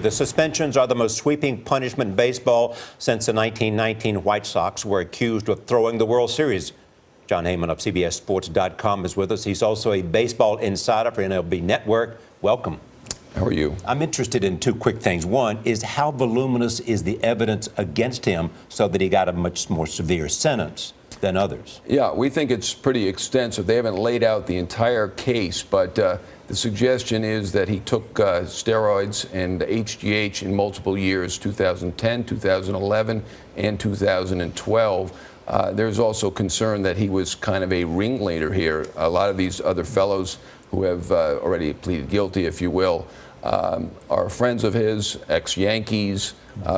The suspensions are the most sweeping punishment in baseball since the 1919 White Sox were accused of throwing the World Series. Jon Heyman of CBSSports.com is with us. He's also a baseball insider for MLB Network. Welcome. How are you? I'm interested in two quick things. One is how voluminous is the evidence against him so that he got a much more severe sentence than others? Yeah, we think it's pretty extensive. They haven't laid out the entire case, but the suggestion is that he took steroids and HGH in multiple years, 2010, 2011, and 2012. There's also concern that he was kind of a ringleader here. A lot of these other fellows who have already pleaded guilty, if you will, are friends of his, ex-Yankees,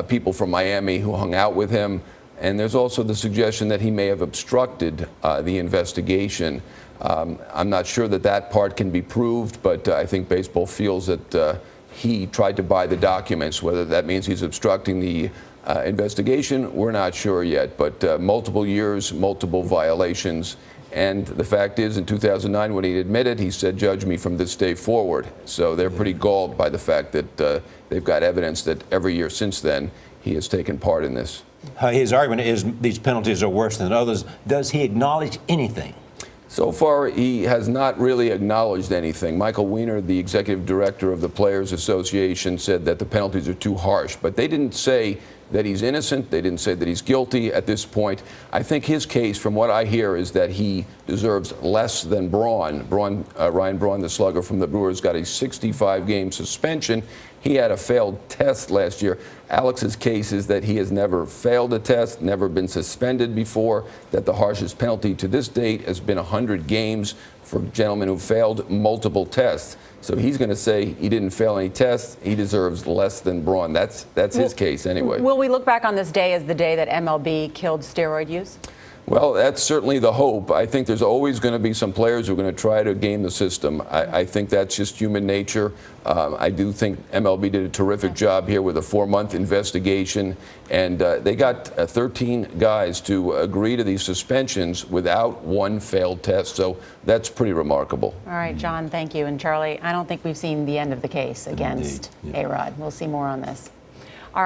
people from Miami who hung out with him. And there's also the suggestion that he may have obstructed the investigation. I'm not sure that that part can be proved, but I think baseball feels that he tried to buy the documents. Whether that means he's obstructing the investigation, we're not sure yet. But multiple years, multiple violations. And the fact is, in 2009, when he admitted, he said, "Judge me from this day forward." So they're pretty galled by the fact that they've got evidence that every year since then, he has taken part in this. His argument is these penalties are worse than others. Does he acknowledge anything? So far, he has not really acknowledged anything. Michael Weiner, the executive director of the Players Association, said that the penalties are too harsh. But they didn't say that he's innocent. They didn't say that he's guilty at this point. I think his case, from what I hear, is that he deserves less than Braun. Ryan Braun, the slugger from the Brewers, got a 65-game suspension. He had a failed test last year. Alex's case is that he has never failed a test, never been suspended before, that the harshest penalty to this date has been 100 games for gentlemen who failed multiple tests. So he's going to say he didn't fail any tests. He deserves less than Braun. That's his case anyway. Will we look back on this day as the day that MLB killed steroid use? Well, that's certainly the hope. I think there's always going to be some players who are going to try to game the system. I think that's just human nature. I do think MLB did a terrific job here with a 4-month investigation, and they got 13 guys to agree to these suspensions without one failed test. So that's pretty remarkable. All right, Jon, thank you. And Charlie, I don't think we've seen the end of the case against A-Rod. We'll see more on this.